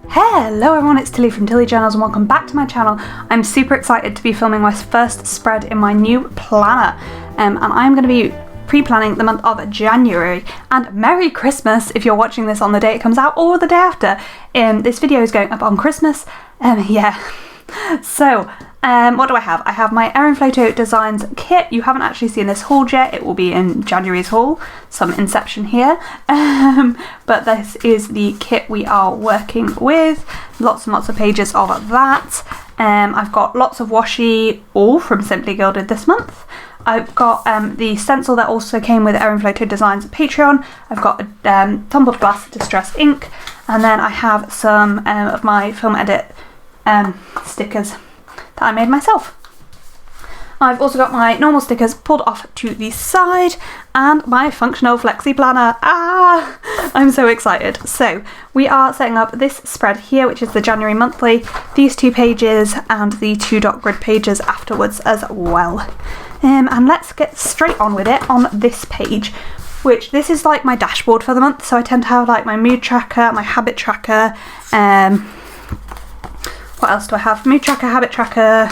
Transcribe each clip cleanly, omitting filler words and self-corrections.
Hello everyone, it's Tilly from Tilly Journals and welcome back to my channel. I'm super excited to be filming my first spread in my new planner and I'm going to be pre-planning the month of January. And Merry Christmas if you're watching this on the day it comes out or the day after. This video is going up on Christmas. So what do I have? I have my Erin Floto Designs kit. You haven't actually seen this haul yet. It will be in January's haul. Some inception here. But this is the kit we are working with. Lots and lots of pages of that. I've got lots of washi, all from Simply Gilded this month. I've got the stencil that also came with Erin Floto Designs Patreon. I've got a tumbled glass distress ink. And then I have some of my film edit stickers that I made myself. I've also got my normal stickers pulled off to the side and my functional Flexi planner. I'm so excited. So we are setting up this spread here, which is the January monthly, these two pages and the 2 dot grid pages afterwards as well. And let's get straight on with it on this page, which this is like my dashboard for the month. So I tend to have like my mood tracker, my habit tracker, what else do I have? Mood tracker, habit tracker.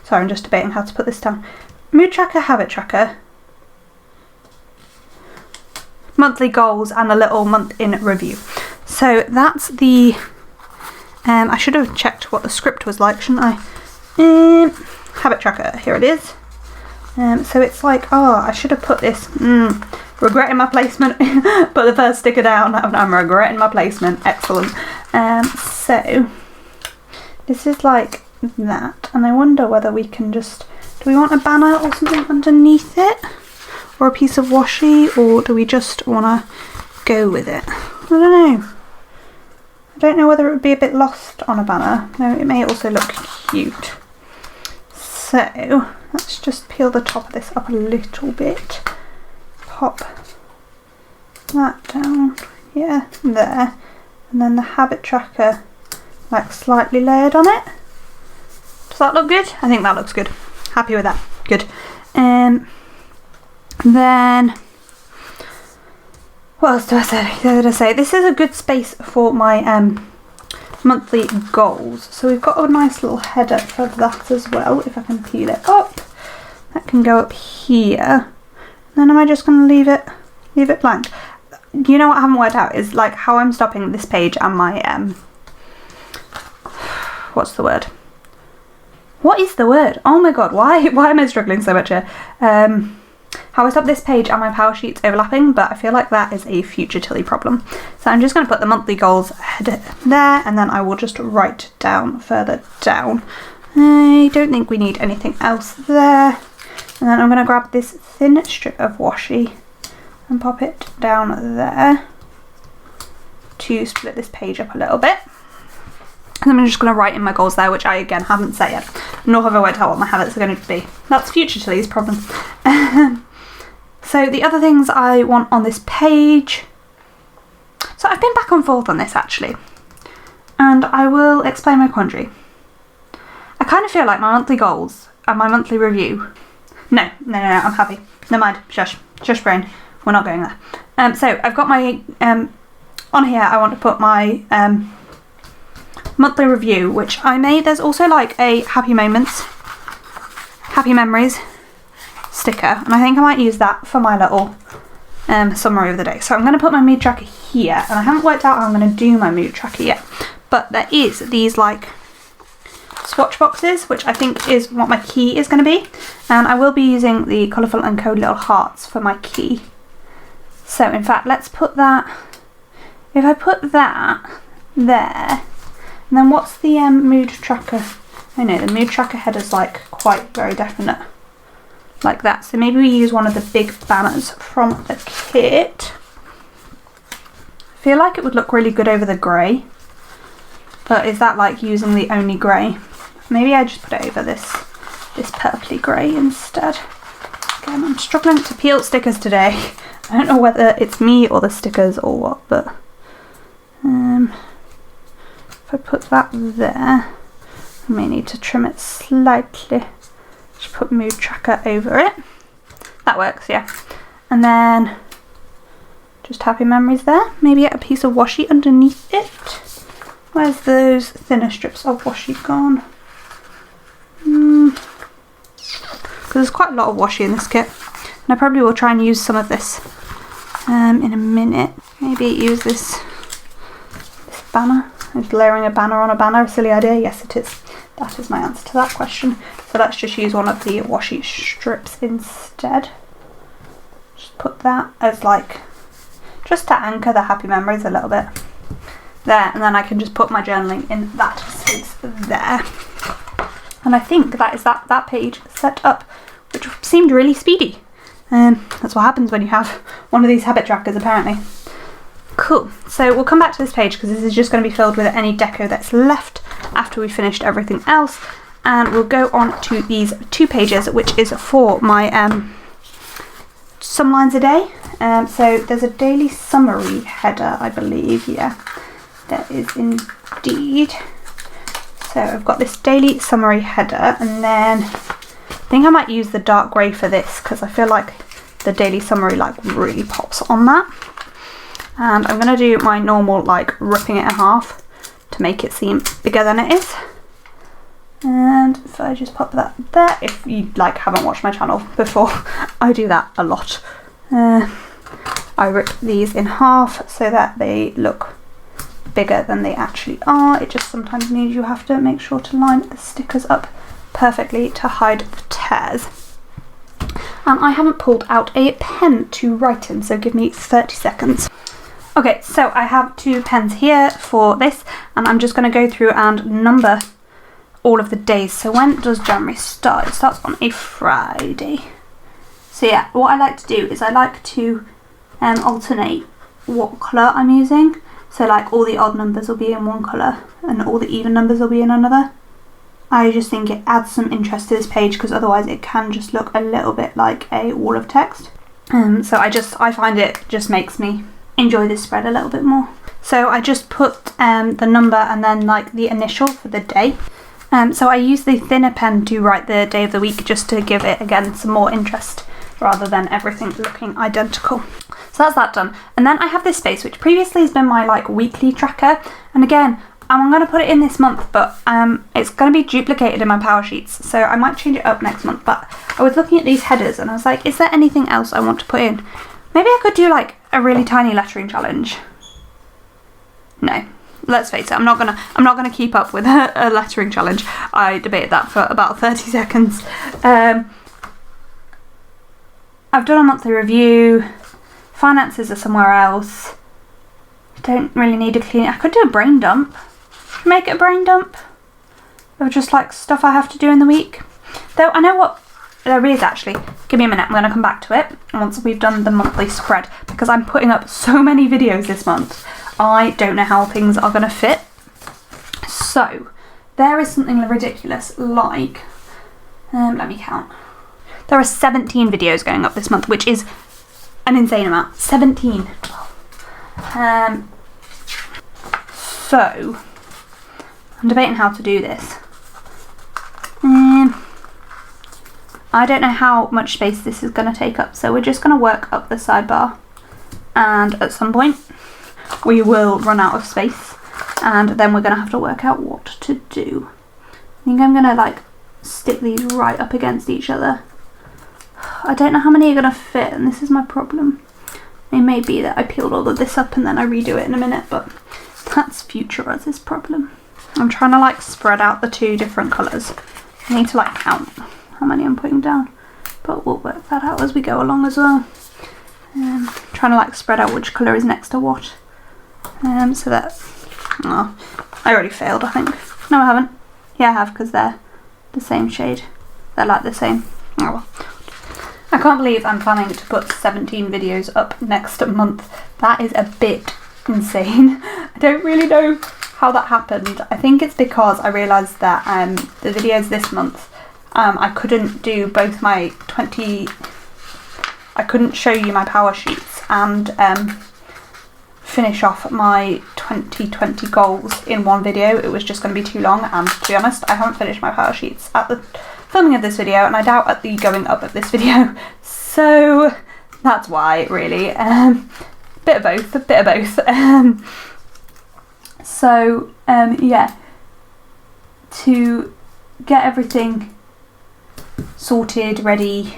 Sorry, I'm just debating how to put this down. Mood tracker, habit tracker, monthly goals, and a little month in review. So that's the. I should have checked what the script was like, shouldn't I? Habit tracker. Here it is. So it's like, I should have put this. Regretting my placement. Put the first sticker down. I'm regretting my placement. Excellent. So this is like that, and I wonder whether we can just. Do we want a banner or something underneath it, or a piece of washi, or do we just want to go with it? I don't know. I don't know whether it would be a bit lost on a banner. No, it may also look cute. So let's just peel the top of this up a little bit. Pop that down, yeah, there, and then the habit tracker like slightly layered on it. Does that look good? I think that looks good. Happy with that. Good. Then what else do I say? This is a good space for my monthly goals. So we've got a nice little header for that as well. If I can peel it up, that can go up here. Then am I just going to leave it blank? You know what I haven't worked out is like how I'm stopping this page and my what's the word? What is the word? Oh my god, why am I struggling so much here? How I stop this page and my power sheets overlapping, but I feel like that is a future Tilly problem. So I'm just going to put the monthly goals header there, and then I will just write down further down. I don't think we need anything else there. And then I'm going to grab this thin strip of washi and pop it down there to split this page up a little bit. And then I'm just going to write in my goals there, which I again haven't set yet, nor have I worked out what my habits are going to be. That's future Tilly's problem. So the other things I want on this page. So I've been back and forth on this actually, and I will explain my quandary. I kind of feel like my monthly goals and my monthly review. No, I'm happy. Never mind. Shush brain. We're not going there. So I've got my, on here I want to put my monthly review, which I made. There's also like a happy moments, happy memories sticker, and I think I might use that for my little summary of the day. So I'm going to put my mood tracker here, and I haven't worked out how I'm going to do my mood tracker yet, but there is these like swatch boxes, which I think is what my key is going to be, and I will be using the colourful and code little hearts for my key. So in fact, let's put that, if I put that there, and then what's the mood tracker? I know the mood tracker header's like quite very definite like that, so maybe we use one of the big banners from the kit. I feel like it would look really good over the grey, but is that like using the only grey? Maybe I just put it over this purpley grey instead. Again, I'm struggling to peel stickers today. I don't know whether it's me or the stickers or what, but if I put that there, I may need to trim it slightly. Just put mood tracker over it. That works, yeah. And then just happy memories there. Maybe get a piece of washi underneath it. Where's those thinner strips of washi gone? Because there's quite a lot of washi in this kit. And I probably will try and use some of this in a minute. Maybe use this banner. Is layering a banner on a banner a silly idea? Yes, it is. That is my answer to that question. So let's just use one of the washi strips instead. Just put that as like, just to anchor the happy memories a little bit. There, and then I can just put my journaling in that space there. And I think that is that page set up, which seemed really speedy. That's what happens when you have one of these habit trackers, apparently. Cool, so we'll come back to this page because this is just going to be filled with any deco that's left after we've finished everything else. And we'll go on to these 2 pages, which is for my some lines a day. So there's a daily summary header, I believe, yeah. There is indeed. So I've got this daily summary header, and then I think I might use the dark grey for this because I feel like the daily summary like really pops on that. And I'm going to do my normal like ripping it in half to make it seem bigger than it is. And if I just pop that there, if you like haven't watched my channel before, I do that a lot. I rip these in half so that they look bigger than they actually are. It just sometimes means you have to make sure to line the stickers up perfectly to hide the tears. And I haven't pulled out a pen to write in, so give me 30 seconds. Okay, so I have 2 pens here for this, and I'm just going to go through and number all of the days. So when does January start? It starts on a Friday. So yeah, what I like to do is I like to alternate what colour I'm using. So like all the odd numbers will be in one colour and all the even numbers will be in another. I just think it adds some interest to this page because otherwise it can just look a little bit like a wall of text. So I find it just makes me enjoy this spread a little bit more. So I just put the number and then like the initial for the day. So I use the thinner pen to write the day of the week just to give it again some more interest rather than everything looking identical. So that's that done. And then I have this space which previously has been my like weekly tracker, and again I'm going to put it in this month, but it's going to be duplicated in my power sheets, so I might change it up next month. But I was looking at these headers and I was like, is there anything else I want to put in? Maybe I could do like a really tiny lettering challenge. No, let's face it, I'm not gonna keep up with a lettering challenge. I debated that for about 30 seconds. I've done a monthly review. Finances are somewhere else. Don't really need a clean. I could do a brain dump. Make it a brain dump of just like stuff I have to do in the week. Though I know what there is actually. Give me a minute. I'm going to come back to it once we've done the monthly spread because I'm putting up so many videos this month. I don't know how things are going to fit. So there is something ridiculous like, let me count. There are 17 videos going up this month, which is an insane amount. 17. So I'm debating how to do this. I don't know how much space this is going to take up, so we're just going to work up the sidebar, and at some point we will run out of space, and then we're going to have to work out what to do. I think I'm going to like stick these right up against each other. I don't know how many are going to fit, and this is my problem. It may be that I peeled all of this up and then I redo it in a minute, but that's future us's problem. I'm trying to like spread out the 2 different colours. I need to like count how many I'm putting down, but we'll work that out as we go along as well. Trying to like spread out which colour is next to what. So that, oh, I already failed I think. No I haven't. Yeah I have, because they're the same shade. They're like the same. Oh well. I can't believe I'm planning to put 17 videos up next month. That is a bit insane. I don't really know how that happened. I think it's because I realised that the videos this month, I couldn't do both my I couldn't show you my power sheets and finish off my 2020 goals in one video. It was just going to be too long, and to be honest, I haven't finished my power sheets at the filming of this video, and I doubt at the going up of this video, so that's why really. Bit bit of both, a bit of both. Yeah, to get everything sorted, ready,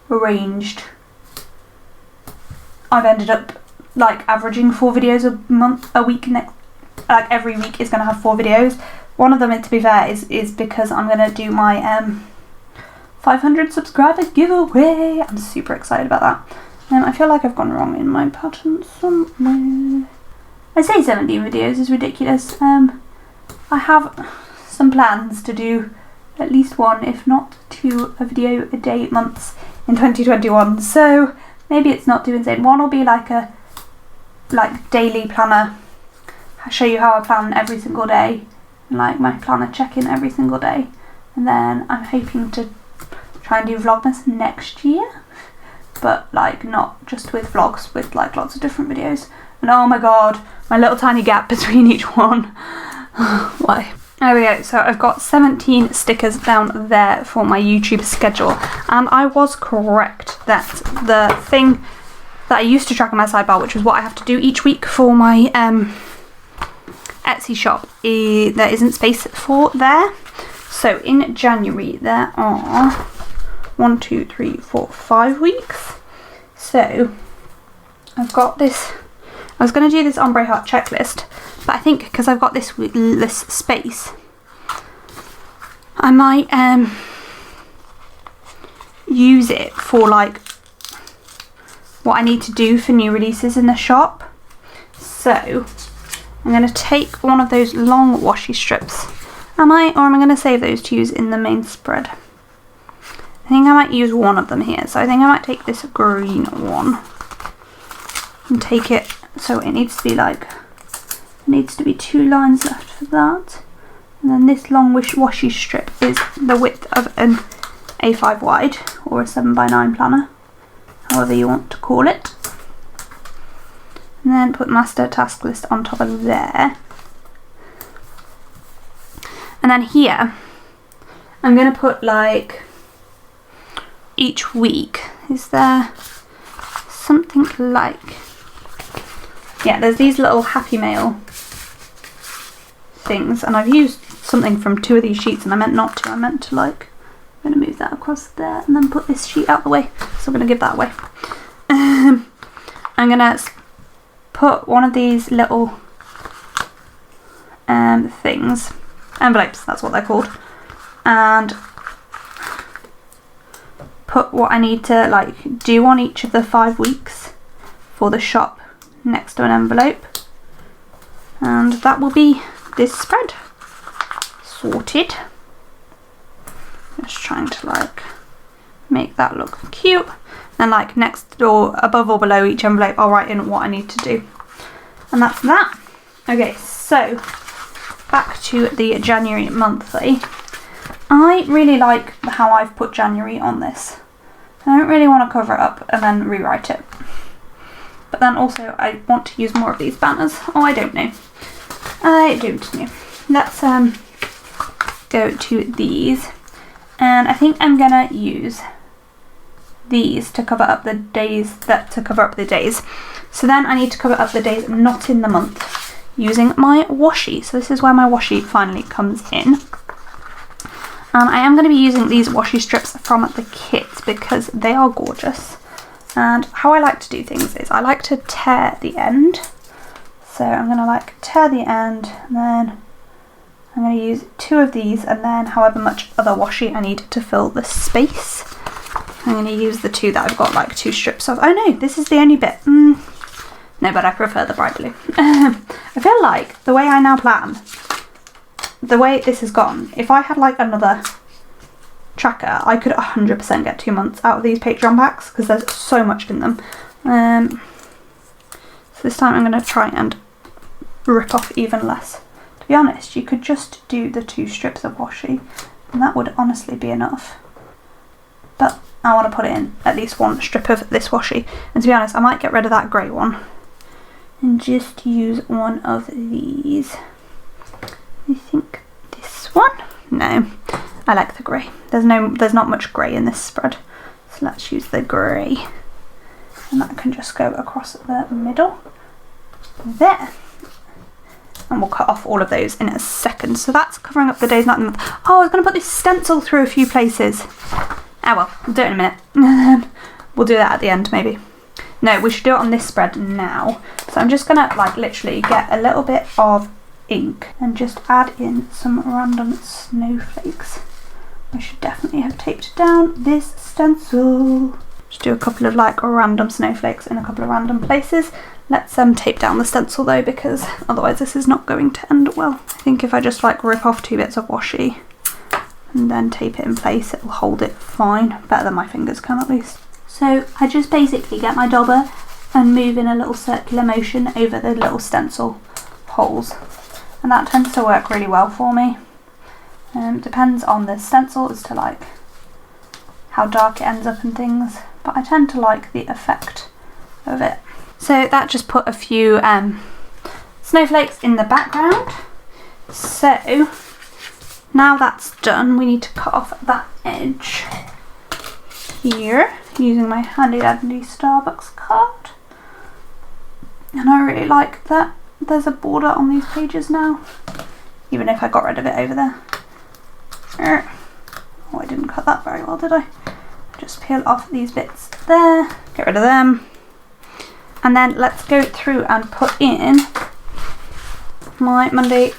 arranged, I've ended up like averaging 4 videos a week. Like every week is going to have 4 videos. One of them, to be fair, is because I'm going to do my 500 subscriber giveaway. I'm super excited about that. I feel like I've gone wrong in my pattern somewhere. I say 17 videos is ridiculous. I have some plans to do at least 1, if not 2, a video a day months in 2021. So maybe it's not too insane. One will be like a daily planner. I'll show you how I plan every single day, like my planner check-in every single day. And then I'm hoping to try and do Vlogmas next year, but like not just with vlogs, with like lots of different videos. And oh my god, my little tiny gap between each one. Why? There we go, so I've got 17 stickers down there for my YouTube schedule, and I was correct that the thing that I used to track on my sidebar, which was what I have to do each week for my Etsy shop, there isn't space for there. So in January there are 1, 2, 3, 4, 5 weeks. So I've got this. I was going to do this ombre heart checklist, but I think because I've got this space, I might use it for like what I need to do for new releases in the shop. So I'm going to take one of those long washi strips. Am I going to save those to use in the main spread? I think I might use one of them here. So I think I might take this green one and take it. So it needs to be like, needs to be 2 lines left for that. And then this long washi strip is the width of an A5 wide or a 7x9 planner, however you want to call it. And then put master task list on top of there. And then here, I'm going to put like each week. Is there something like, yeah, there's these little Happy Mail things, and I've used something from 2 of these sheets and I meant not to. I meant to like, I'm going to move that across there and then put this sheet out the way. So I'm going to give that away. I'm going to put one of these little things, envelopes, that's what they're called, and put what I need to like do on each of the 5 weeks for the shop next to an envelope, and that will be this spread sorted. Just trying to like make that look cute. And like next or above or below each envelope I'll write in what I need to do. And that's that. Okay, so back to the January monthly. I really like how I've put January on this. I don't really want to cover it up and then rewrite it. But then also I want to use more of these banners. Oh, I don't know. I don't know. Let's go to these. And I think I'm gonna use these to cover up the days So then I need to cover up the days not in the month using my washi. So this is where my washi finally comes in. And I am going to be using these washi strips from the kit because they are gorgeous. And how I like to do things is I like to tear the end. So I'm going to like tear the end, and then I'm going to use 2 of these, and then however much other washi I need to fill the space. I'm going to use the 2 that I've got like 2 strips of. Oh no, this is the only bit. No, but I prefer the bright blue. I feel like the way I now plan, the way this has gone, if I had like another tracker, I could 100% get 2 months out of these Patreon packs because there's so much in them. So this time I'm going to try and rip off even less. To be honest, you could just do the 2 strips of washi and that would honestly be enough. But I want to put in at least 1 strip of this washi. And to be honest, I might get rid of that grey one and just use one of these. I think this one? No, I like the grey. There's not much grey in this spread. So let's use the grey. And that can just go across the middle there. And we'll cut off all of those in a second. So that's covering up the days, night and month. Oh, I was going to put this stencil through a few places. Oh well, we'll do it in a minute. We'll do that at the end maybe. No, we should do it on this spread now. So I'm just going to like literally get a little bit of ink and just add in some random snowflakes. I should definitely have taped down this stencil. Just do a couple of like random snowflakes in a couple of random places. Let's tape down the stencil though, because otherwise this is not going to end well. I think if I just like rip off 2 bits of washi and then tape it in place, it will hold it fine. Better than my fingers can at least. So I just basically get my dauber and move in a little circular motion over the little stencil holes. And that tends to work really well for me. Depends on the stencil as to like how dark it ends up and things. But I tend to like the effect of it. So that just put a few snowflakes in the background. So now that's done, we need to cut off that edge here using my handy dandy Starbucks card. And I really like that there's a border on these pages now, even if I got rid of it over there. Oh, I didn't cut that very well, did I? Just peel off these bits there, get rid of them. And then let's go through and put in my Monday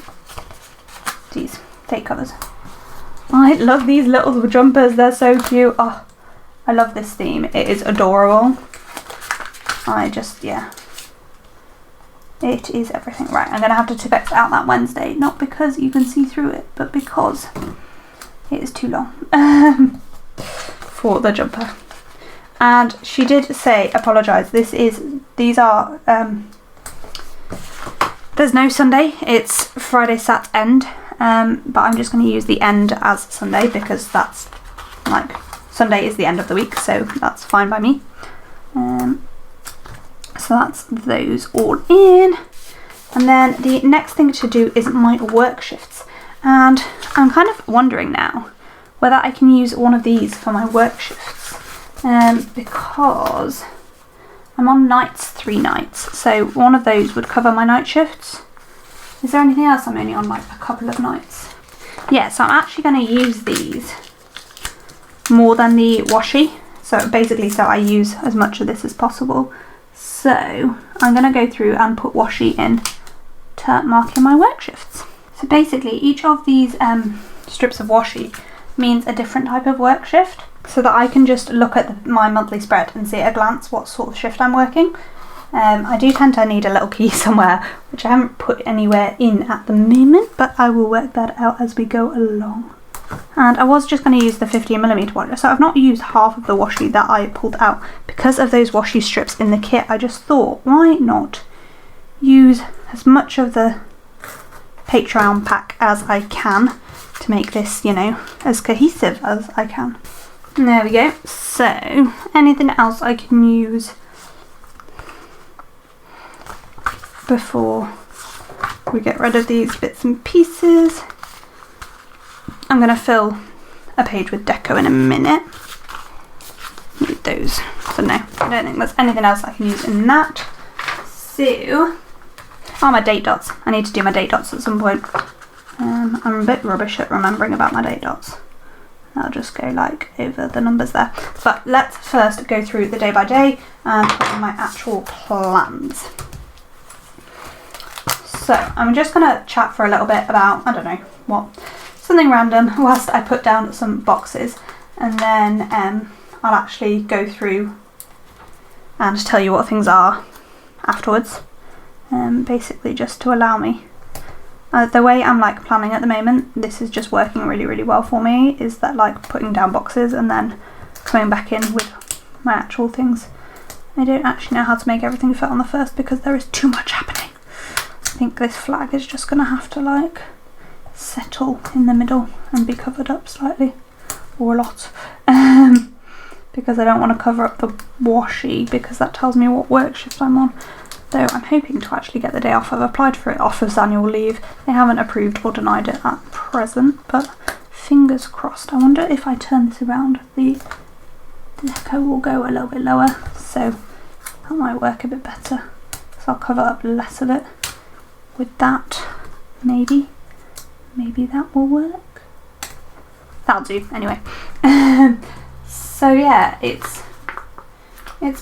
date covers. I love these little jumpers, they're so cute. Oh, I love this theme, it is adorable. Yeah. It is everything. Right, I'm going to have to Tipp-Ex out that Wednesday, not because you can see through it, but because it is too long for the jumper. And she did say, apologise, these are, there's no Sunday, it's Friday, Sat, End, but I'm just going to use the end as Sunday because that's, like, Sunday is the end of the week, so that's fine by me. So that's those all in. And then the next thing to do is my work shifts. And I'm kind of wondering now whether I can use one of these for my work shifts. Because I'm on nights 3 nights, so one of those would cover my night shifts. Is there anything else? I'm only on like a couple of nights. Yeah, so I'm actually going to use these more than the washi. So basically, so I use as much of this as possible. So I'm going to go through and put washi in to mark in my work shifts. So basically, each of these strips of washi means a different type of work shift, so that I can just look at my monthly spread and see at a glance what sort of shift I'm working. I do tend to need a little key somewhere, which I haven't put anywhere in at the moment, but I will work that out as we go along. And I was just going to use the 15mm washi, so I've not used half of the washi that I pulled out. Because of those washi strips in the kit, I just thought, why not use as much of the Patreon pack as I can to make this, you know, as cohesive as I can. There we go. So, anything else I can use before we get rid of these bits and pieces? I'm going to fill a page with deco in a minute. Need those. So no, I don't think there's anything else I can use in that. So, my date dots. I need to do my date dots at some point. I'm a bit rubbish at remembering about my date dots. I'll just go like over the numbers there. But let's first go through the day by day and put in my actual plans. So I'm just going to chat for a little bit about, I don't know what, something random whilst I put down some boxes, and then I'll actually go through and tell you what things are afterwards. Basically just to allow me. The way I'm like planning at the moment, this is just working really, really well for me, is that like putting down boxes and then coming back in with my actual things. I don't actually know how to make everything fit on the first because there is too much happening. I think this flag is just going to have to like settle in the middle and be covered up slightly, or a lot, because I don't want to cover up the washi because that tells me what work shift I'm on. Though I'm hoping to actually get the day off. I've applied for it off as annual leave. They haven't approved or denied it at present, but fingers crossed. I wonder if I turn this around, the deco will go a little bit lower. So That might work a bit better, so I'll cover up less of it with that. Maybe that will work. That'll do anyway. So yeah, it's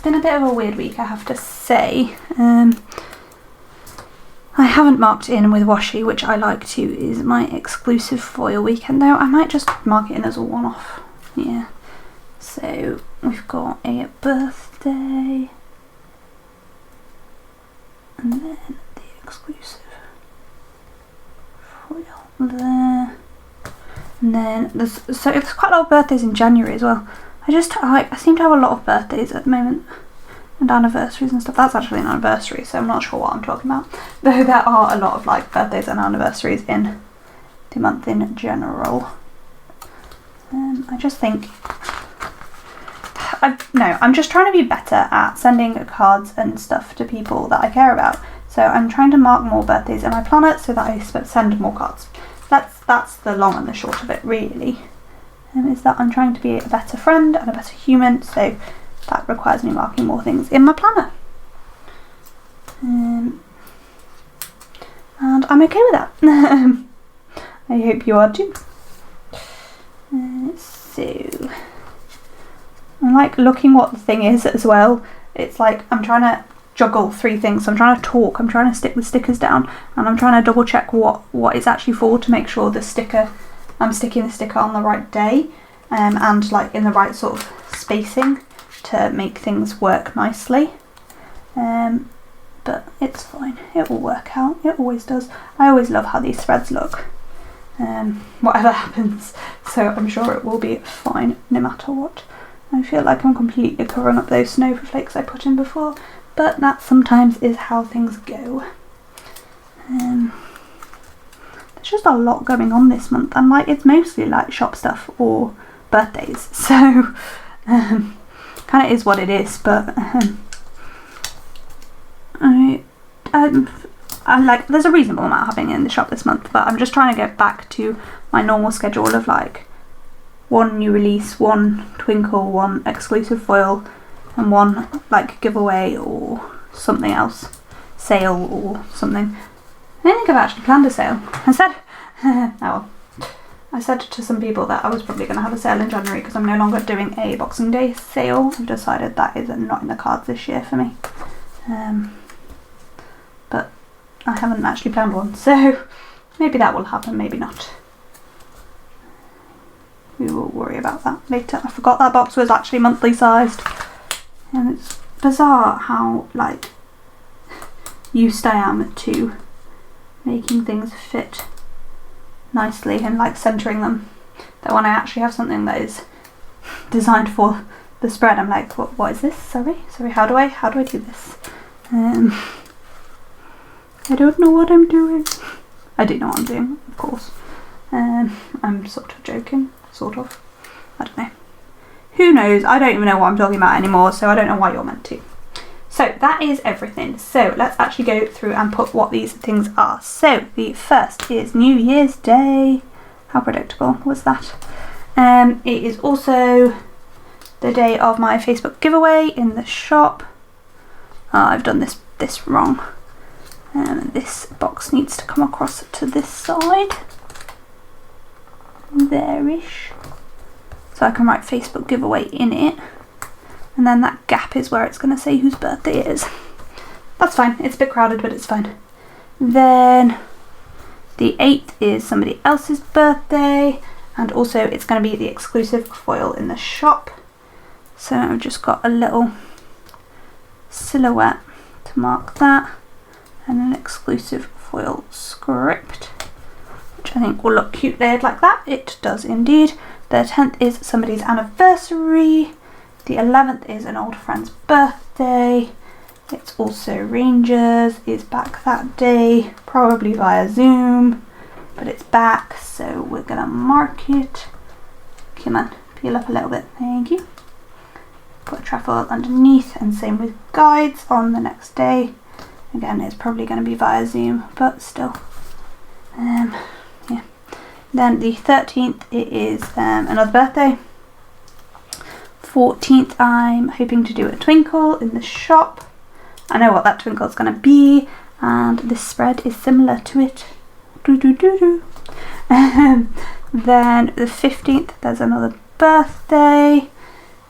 been a bit of a weird week, I have to say. I haven't marked in with washi, which I like to, is my exclusive foil weekend though. I might just mark it in as a one-off. Yeah. So we've got a birthday, and then the exclusive foil there. And then there's quite a lot of birthdays in January as well. I seem to have a lot of birthdays at the moment, and anniversaries and stuff. That's actually an anniversary, so I'm not sure what I'm talking about. Though there are a lot of like birthdays and anniversaries in the month in general. I just think I'm just trying to be better at sending cards and stuff to people that I care about. So I'm trying to mark more birthdays in my planner so that I send more cards. That's the long and the short of it, really. Is that I'm trying to be a better friend and a better human, so that requires me marking more things in my planner. And I'm okay with that. I hope you are too. So I like looking what the thing is as well. It's like I'm trying to juggle three things. So I'm trying to talk, I'm trying to stick the stickers down, and I'm trying to double check what it's actually for to make sure I'm sticking the sticker on the right day, and like in the right sort of spacing to make things work nicely. But it's fine, it will work out, it always does. I always love how these threads look, whatever happens, so I'm sure it will be fine no matter what. I feel like I'm completely covering up those snowflakes I put in before, but that sometimes is how things go. There's just a lot going on this month, and like it's mostly like shop stuff or birthdays, so kind of is what it is. But I like there's a reasonable amount happening in the shop this month, but I'm just trying to get back to my normal schedule of like one new release, one twinkle, one exclusive foil, and one like giveaway or something else, sale or something. I don't think I've actually planned a sale. I said to some people that I was probably going to have a sale in January because I'm no longer doing a Boxing Day sale. I've decided that is not in the cards this year for me. But I haven't actually planned one, so maybe that will happen, maybe not. We will worry about that later. I forgot that box was actually monthly sized, and it's bizarre how like used I am to making things fit nicely and like centering them, that when I actually have something that is designed for the spread, I'm like, what is this? Sorry, how do I do this? I don't know what I'm doing. I do know what I'm doing, of course. I'm sort of joking, sort of. I don't know. Who knows? I don't even know what I'm talking about anymore, so I don't know why you're meant to. So that is everything. So let's actually go through and put what these things are. So the first is New Year's Day. How predictable was that? It is also the day of my Facebook giveaway in the shop. I've done this wrong. This box needs to come across to this side. There-ish. So I can write Facebook giveaway in it. And then that gap is where it's going to say whose birthday it is. That's fine. It's a bit crowded, but it's fine. Then the 8th is somebody else's birthday. And also it's going to be the exclusive foil in the shop. So I've just got a little silhouette to mark that. And an exclusive foil script, which I think will look cute layered like that. It does indeed. The 10th is somebody's anniversary. The 11th is an old friend's birthday. It's also Rangers is back that day, probably via Zoom, but it's back, so we're gonna mark it. Come on, peel up a little bit, thank you. Put a trefoil underneath, and same with guides on the next day. Again, it's probably going to be via Zoom, but still. Yeah. Then the 13th, it is another birthday. 14th, I'm hoping to do a twinkle in the shop. I know what that twinkle is going to be, and this spread is similar to it. Then the 15th, there's another birthday.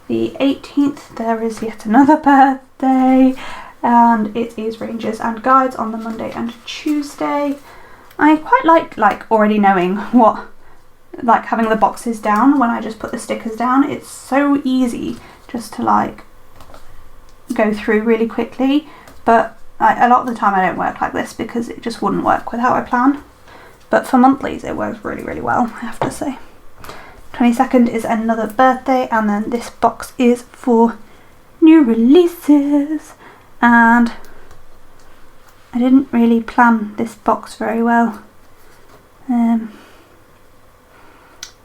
The 18th, there is yet another birthday, and it is Rangers and Guides on the Monday and Tuesday. I quite like already knowing what, like having the boxes down when I just put the stickers down. It's so easy just to like go through really quickly, but a lot of the time I don't work like this because it just wouldn't work with how I plan. But for monthlies it works really, really well, I have to say. 22nd is another birthday, and then this box is for new releases, and I didn't really plan this box very well. Oh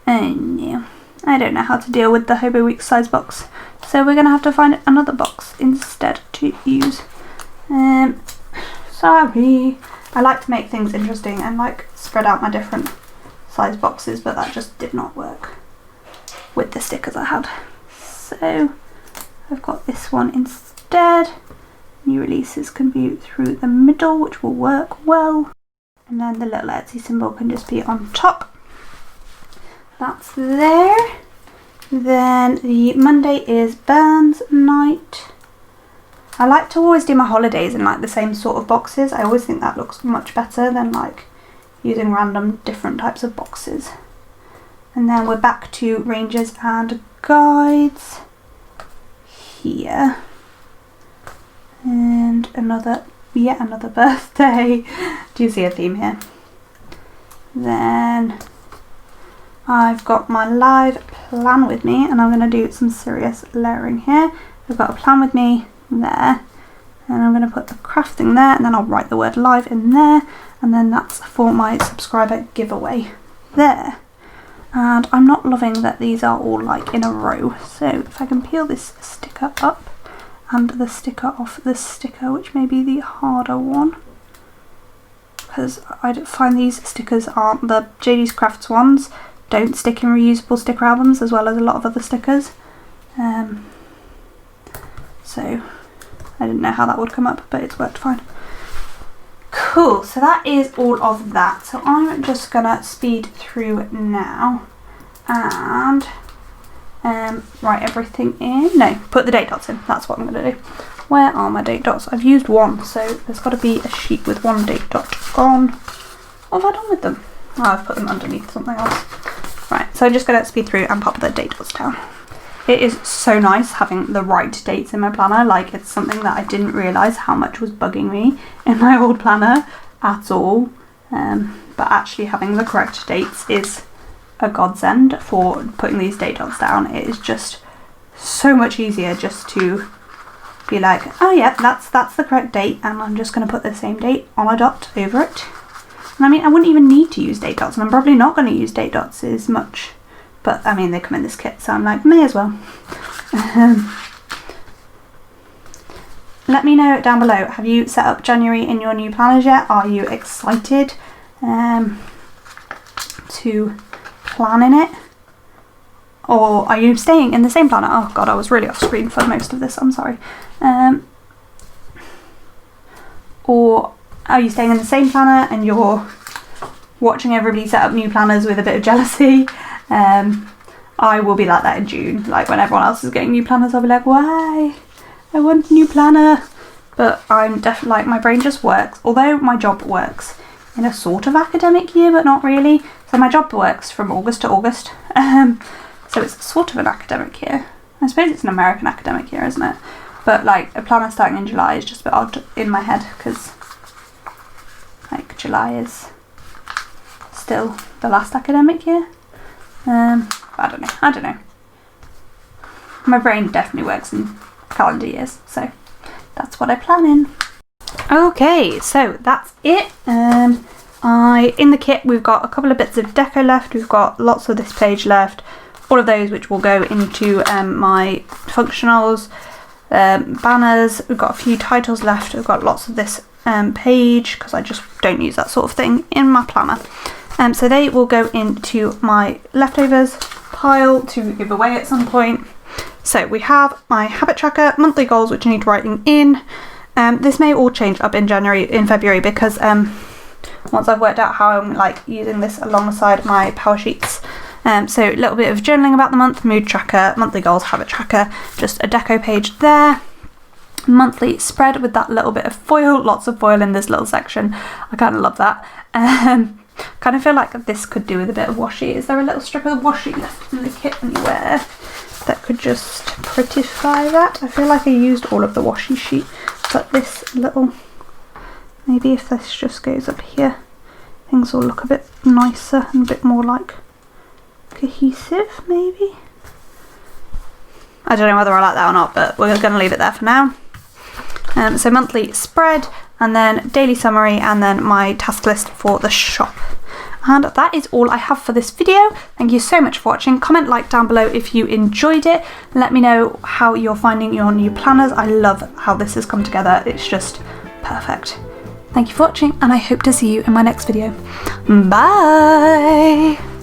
no, I don't know how to deal with the Hobo Week size box, so we're gonna have to find another box instead to use. Sorry. I like to make things interesting and like spread out my different size boxes, but that just did not work with the stickers I had. So I've got this one instead. New releases can be through the middle, which will work well. And then the little Etsy symbol can just be on top. That's there. Then the Monday is Burns night. I like to always do my holidays in like the same sort of boxes. I always think that looks much better than like using random different types of boxes. And then we're back to Rangers and Guides here. And yet another birthday. Do you see a theme here? Then I've got my live plan with me, and I'm going to do some serious layering here. I've got a plan with me there, and I'm going to put the crafting there, and then I'll write the word live in there, and then that's for my subscriber giveaway there. And I'm not loving that these are all like in a row, so if I can peel this sticker up and the sticker off the sticker, which may be the harder one, because I find these stickers aren't, the JD's Crafts ones don't stick in reusable sticker albums as well as a lot of other stickers, so I didn't know how that would come up, but it's worked fine. Cool, so that is all of that. So I'm just gonna speed through now and write everything in. No, put the date dots in. That's what I'm gonna do. Where are my date dots? I've used one, so there's got to be a sheet with one date dot gone. What have I done with them? Oh, I've put them underneath something else. Right, so I'm just gonna speed through and pop the date dots down. It is so nice having the right dates in my planner. Like, it's something that I didn't realise how much was bugging me in my old planner at all. But actually having the correct dates is a godsend for putting these date dots down. It is just so much easier just to be like, oh yeah, that's the correct date, and I'm just going to put the same date on a dot over it. And I mean, I wouldn't even need to use date dots, and I'm probably not going to use date dots as much. But I mean, they come in this kit, so I'm like, may as well. Let me know down below, have you set up January in your new planners yet? Are you excited to plan in it? Or are you staying in the same planner? Oh god, I was really off screen for most of this, I'm sorry. Or are you staying in the same planner and you're watching everybody set up new planners with a bit of jealousy? I will be like that in June. Like, when everyone else is getting new planners, I'll be like, why? I want a new planner. But I'm definitely like, my brain just works. Although my job works in a sort of academic year, but not really. So my job works from August to August. So it's sort of an academic year. I suppose it's an American academic year, isn't it? But like, a planner starting in July is just a bit odd in my head, because like July is still the last academic year. I don't know. My brain definitely works in calendar years, so that's what I plan in. Okay, so that's it. In the kit we've got a couple of bits of deco left, we've got lots of this page left, all of those which will go into my functionals, banners, we've got a few titles left, we've got lots of this page, because I just don't use that sort of thing in my planner. So they will go into my leftovers pile to give away at some point. So we have my habit tracker, monthly goals which I need writing in, This may all change up in February because once I've worked out how I'm like using this alongside my power sheets. So a little bit of journaling about the month, mood tracker, monthly goals, habit tracker, just a deco page there. Monthly spread with that little bit of foil, lots of foil in this little section. I kind of love that. Kind of feel like this could do with a bit of washi. Is there a little strip of washi left in the kit anywhere that could just prettify that? I feel like I used all of the washi sheet, but this little, maybe if this just goes up here, things will look a bit nicer and a bit more like cohesive, maybe. I don't know whether I like that or not, but we're going to leave it there for now. So monthly spread, and then daily summary, and then my task list for the shop. And that is all I have for this video. Thank you so much for watching. Comment, like down below if you enjoyed it. Let me know how you're finding your new planners. I love how this has come together. It's just perfect. Thank you for watching, and I hope to see you in my next video. Bye!